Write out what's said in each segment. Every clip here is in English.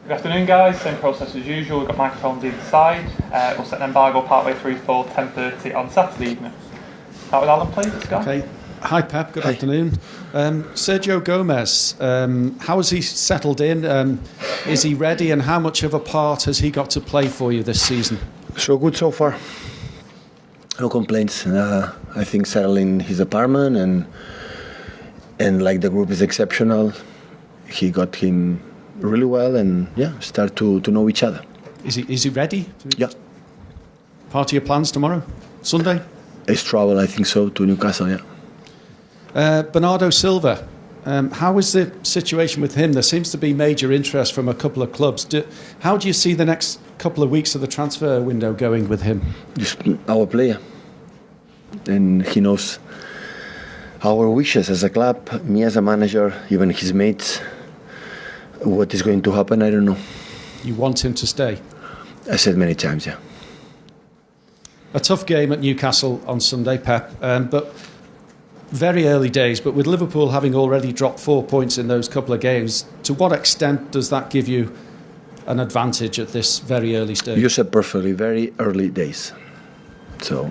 Good afternoon, guys. Same process as usual. We've got microphones either side. We'll set an embargo partway through for 10:30 on Saturday evening. Start with Alan, please. Let's go. Okay. Hi, Pep. Good afternoon. Sergio Gomez, how has he settled in? Is he ready, and how much of a part has he got to play for you this season? So good so far. No complaints. I think settling in his apartment and like the group is exceptional. He got him really well, and start to know each other. Is he ready? Yeah. Part of your plans tomorrow, Sunday? His travel, I think so, to Newcastle. Yeah. Bernardo Silva, how is the situation with him? There seems to be major interest from a couple of clubs. How do you see the next couple of weeks of the transfer window going with him? Just our player, and he knows our wishes as a club, me as a manager, even his mates. What is going to happen, I don't know. You want him to stay? I said many times, yeah. A tough game at Newcastle on Sunday, Pep, but very early days. But with Liverpool having already dropped 4 points in those couple of games, to what extent does that give you an advantage at this very early stage? You said perfectly, very early days. So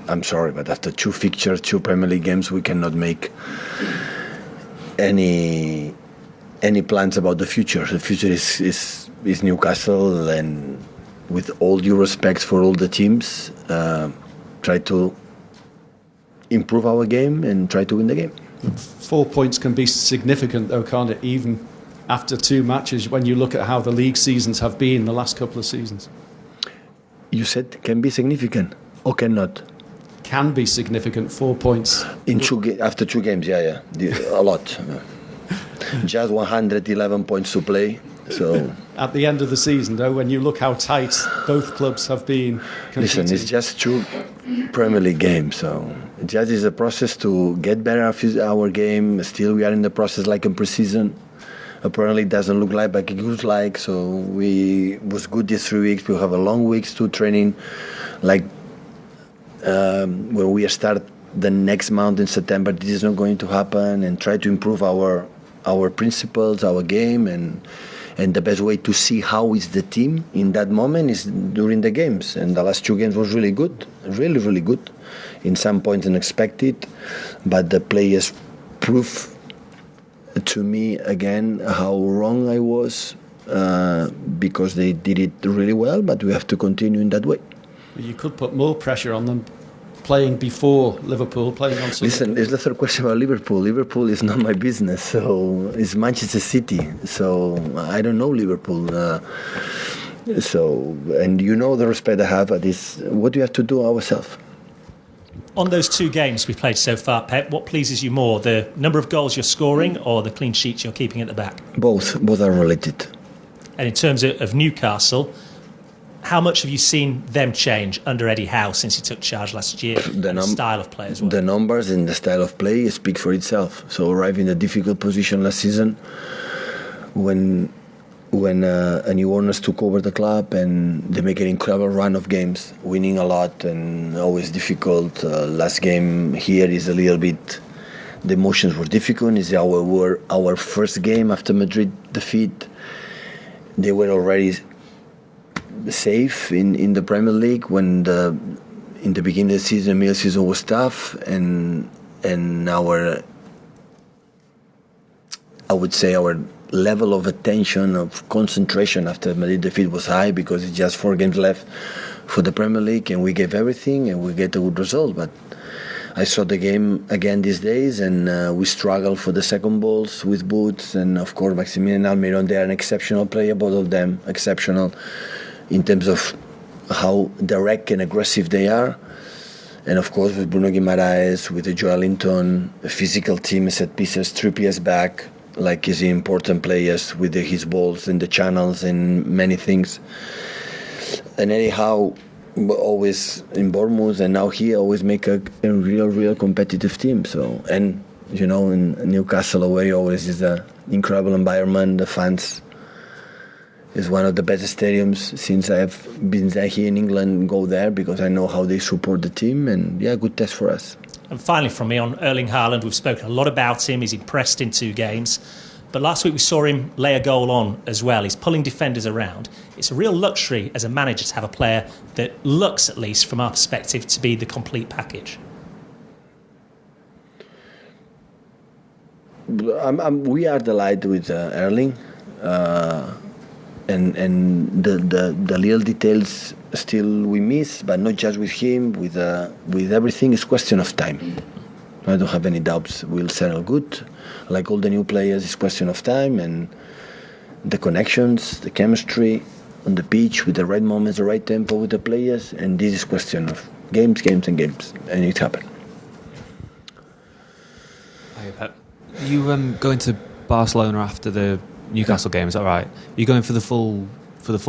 I'm sorry, but after two fixtures, two Premier League games, we cannot make any plans about the future. The future is Newcastle, and with all due respect for all the teams, try to improve our game and try to win the game. 4 points can be significant, though, can't it? Even after two matches, when you look at how the league seasons have been the last couple of seasons. You said can be significant or cannot? Can be significant, 4 points. After two games, a lot. Just 111 points to play. So at the end of the season, though, when you look how tight both clubs have been competing. Listen, it's just two Premier League games, so it just is a process to get better our game. Still, we are in the process like in pre-season. Apparently, it doesn't look like it looks like. So we was good these 3 weeks. We have a long weeks to training, like when we start the next month in September. This is not going to happen, and try to improve our principles, our game, and the best way to see how is the team in that moment is during the games. And the last two games was really good, really, really good. In some points unexpected, but the players prove to me again how wrong I was, because they did it really well, but we have to continue in that way. You could put more pressure on them playing before Liverpool, playing on Sunday. Listen, there's the third question about Liverpool. Liverpool is not my business, so it's Manchester City. So I don't know Liverpool. And you know the respect I have, but it's what we have to do ourselves. On those two games we've played so far, Pep, what pleases you more, the number of goals you're scoring or the clean sheets you're keeping at the back? Both are related. And in terms of Newcastle, how much have you seen them change under Eddie Howe since he took charge last year? The style of play as well. The numbers and the style of play speak for itself. So arriving in a difficult position last season, when a new owners took over the club, and they make an incredible run of games, winning a lot and always difficult. Last game here is a little bit. The emotions were difficult. It's our first game after Madrid defeat. They were already safe in the Premier League when in the beginning of the season, middle season was tough, and our level of attention, of concentration after Madrid defeat was high, because it's just 4 games left for the Premier League, and we gave everything and we get a good result. But I saw the game again these days, and we struggled for the second balls with Boots, and of course Maximilian and Almiron, they are an exceptional player, both of them exceptional in terms of how direct and aggressive they are. And of course with Bruno Guimaraes, with the Joe Linton, a physical team, set pieces, Trippier's back, like he's important players with his balls and the channels and many things. And anyhow, always in Bournemouth and now here, always make a real competitive team. So, and you know, in Newcastle away always is an incredible environment. The fans is one of the best stadiums since I've been there here in England. Go there because I know how they support the team, and good test for us. And finally from me on Erling Haaland, we've spoken a lot about him. He's impressed in 2 games. But last week we saw him lay a goal on as well. He's pulling defenders around. It's a real luxury as a manager to have a player that looks, at least from our perspective, to be the complete package. We are delighted with Erling, and the little details still we miss, but not just with him. With everything, it's question of time. I don't have any doubts. We'll settle good. Like all the new players, it's question of time, and the connections, the chemistry on the pitch with the right moments, the right tempo with the players, and this is question of games, and it happened. Hey, Pep. You going to Barcelona after the Newcastle game? Is that right? Are you going for the full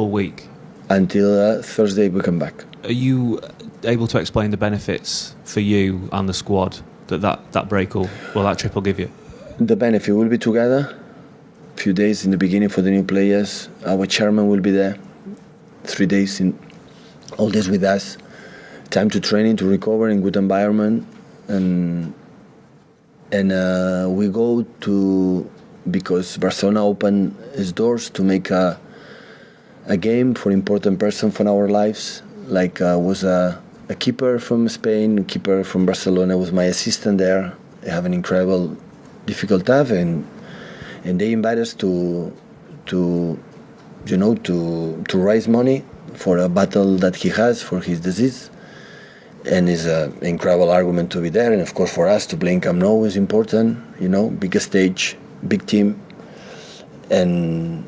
week? Until Thursday we come back. Are you able to explain the benefits for you and the squad that break will that trip will give you? The benefit will be together. A few days in the beginning for the new players. Our chairman will be there. 3 days all days with us. Time to training, to recover in good environment, and we go to, because Barcelona opened its doors to make a game for important person for our lives. Like was a keeper from Spain, a keeper from Barcelona was my assistant there. They have an incredible, difficult task, and they invite us to raise money for a battle that he has for his disease. And it's an incredible argument to be there, and of course for us to play in Camp Nou is important. Big stage, big team, and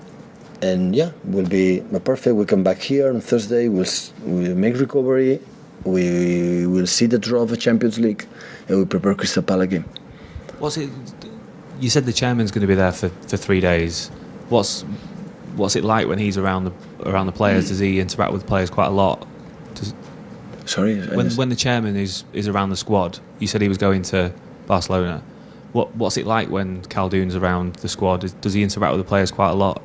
yeah, will be perfect. We come back here on Thursday. We'll make recovery. We will see the draw of the Champions League, and we prepare Crystal Palace game. What's it? You said the chairman's going to be there for 3 days. What's it like when he's around the players? Does he interact with the players quite a lot? Sorry. When the chairman is around the squad, you said he was going to Barcelona. What's it like when Khaldoon's around the squad? Does he interact with the players quite a lot?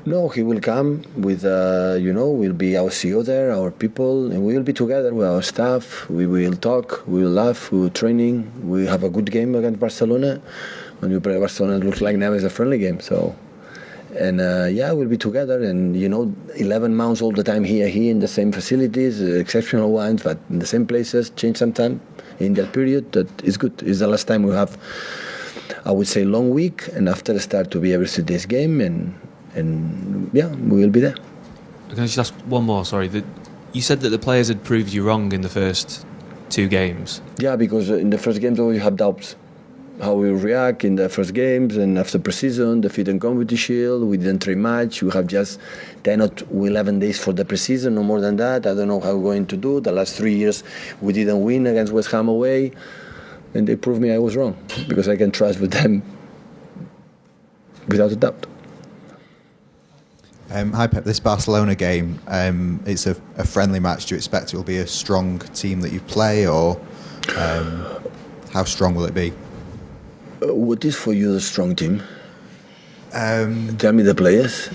No, he will come with, will be our CEO there, our people, and we will be together with our staff. We will talk, we will laugh, we will training. We have a good game against Barcelona. When you play Barcelona, it looks like never is a friendly game. So, and we'll be together, and 11 months all the time here in the same facilities, exceptional ones, but in the same places, change sometime in that period. That is good. It's the last time we have, I would say, long week, and after start to be every 3 days game, and we will be there. Can I just ask one more? Sorry, you said that the players had proved you wrong in the first 2 games. Yeah, because in the first games you have doubts how we react in the first games, and after pre-season, the Fit and Community Shield, we didn't train much. We have just 10 or 11 days for the pre-season, no more than that. I don't know how we're going to do. The last 3 years we didn't win against West Ham away, and they proved me I was wrong, because I can trust with them without a doubt. Hi Pep, this Barcelona game, it's a friendly match. Do you expect it will be a strong team that you play, or how strong will it be? What is for you a strong team? Tell me the players.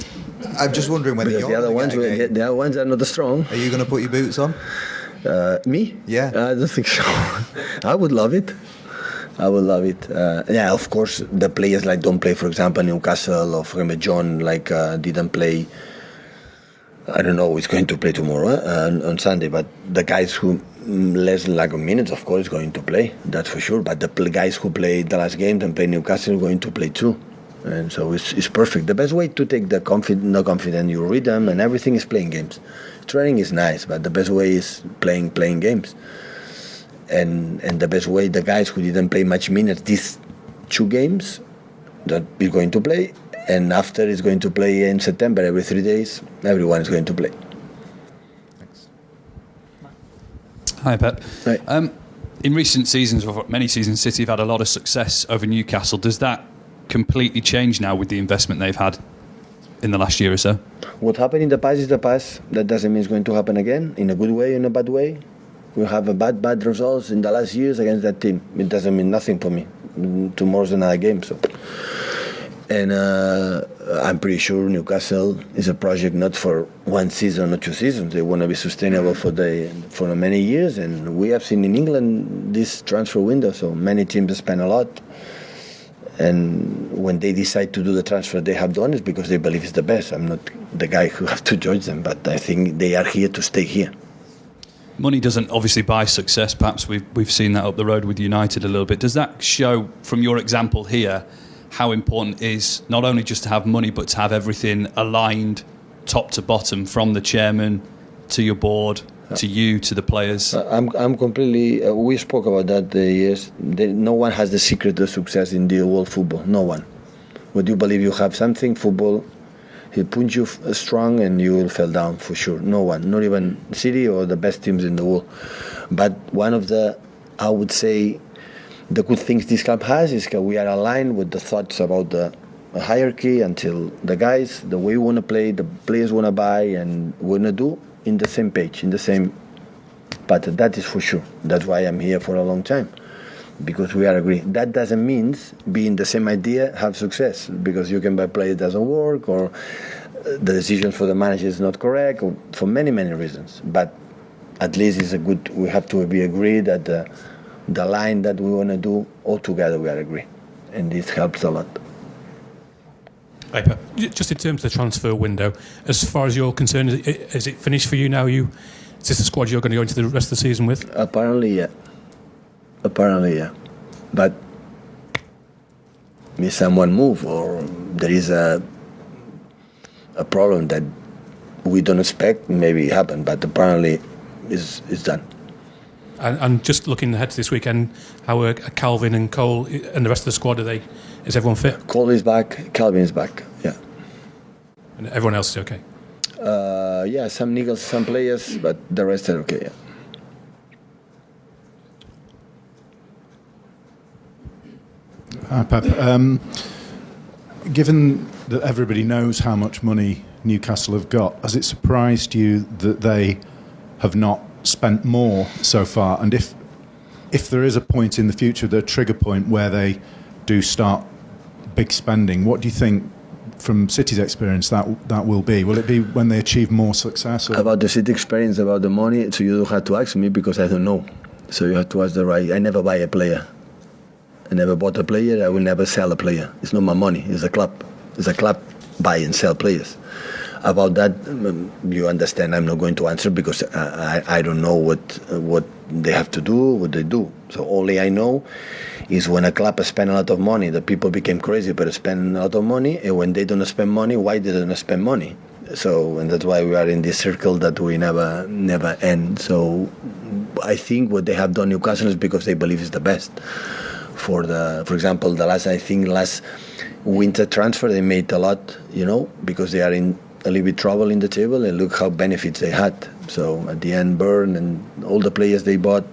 I'm just wondering whether because the other ones are not as strong. Are you going to put your boots on? Me? Yeah. I don't think so. I would love it. Yeah, of course, the players don't play, for example, Newcastle, or for example, John didn't play. I don't know who's going to play tomorrow on Sunday, but the guys who less than a minute, of course, going to play. That's for sure. But the guys who played the last games and play Newcastle are going to play too. And so it's perfect. The best way to take the confident, you read them, and everything is playing games. Training is nice, but the best way is playing games. And the best way, the guys who didn't play much minutes these 2 games, that is going to play, and after is going to play in September every 3 days, everyone is going to play. Thanks. Hi Pep. Hi. In recent seasons, or many seasons, City have had a lot of success over Newcastle. Does that completely change now with the investment they've had in the last year or so? What happened in the past is the past. That doesn't mean it's going to happen again, in a good way, in a bad way. We have a bad results in the last years against that team. It doesn't mean nothing for me. Tomorrow's another game. So, and I'm pretty sure Newcastle is a project not for 1 season or 2 seasons. They want to be sustainable for many years. And we have seen in England this transfer window. So many teams spend a lot, And when they decide to do the transfer they have done, it's because they believe it's the best. I'm not the guy who have to judge them, but I think they are here to stay here. Money doesn't obviously buy success. Perhaps we've seen that up the road with United a little bit. Does that show, from your example here, how important it is not only just to have money, but to have everything aligned top to bottom, from the chairman to your board, to you, to the players? I'm completely... we spoke about that, yes. No one has the secret to success in the world football. No one. When you believe you have something, football, he punch you strong and you will fall down for sure. No one, not even City or the best teams in the world. But one of the, I would say, the good things this club has is that we are aligned with the thoughts about the hierarchy until the guys, the way we want to play, the players want to buy, and we want to do in the same page, in the same. But that is for sure. That's why I'm here for a long time, because we are agree. That doesn't mean being the same idea have success, because you can buy player doesn't work, or the decision for the manager is not correct, or for many reasons. But at least it's a good. We have to be agreed that the line that we want to do all together we are agree, and this helps a lot. Hey, Pep, just in terms of the transfer window, as far as you're concerned, is it finished for you now? Is this the squad you're going to go into the rest of the season with? Apparently, yeah. But if someone move or there is a problem that we don't expect, maybe it happen. But apparently, it's done. And just looking ahead to this weekend, how are Calvin and Cole and the rest of the squad, is everyone fit? Cole is back, Calvin is back, yeah. And everyone else is okay? Yeah, some niggles, some players, but the rest are okay, yeah. Hi, Pep. Given that everybody knows how much money Newcastle have got, has it surprised you that they have not spent more so far? And if there is a point in the future, the trigger point where they do start big spending, what do you think, from City's experience, that will be? Will it be when they achieve more success? Or? About the City experience, about the money, so you don't have to ask me because I don't know. So you have to ask the right. I never buy a player. I never bought a player. I will never sell a player. It's not my money. It's a club. It's a club buy and sell players. About that, you understand. I'm not going to answer because I don't know what they have to do, what they do. So only I know is when a club spend a lot of money, the people became crazy, but spend a lot of money. And when they don't spend money, why they don't spend money? So, and that's why we are in this circle that we never end. So, I think what they have done Newcastle is because they believe it's the best. For example, the last winter transfer they made a lot, because they are in a little bit trouble in the table, and look how benefits they had. So at the end, Burn and all the players they bought,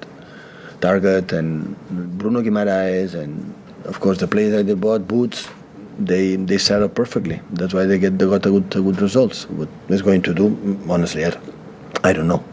Target and Bruno Guimaraes, and of course the players that they bought, Boots, they set up perfectly. That's why they got a good results. What they're going to do, honestly, I don't know.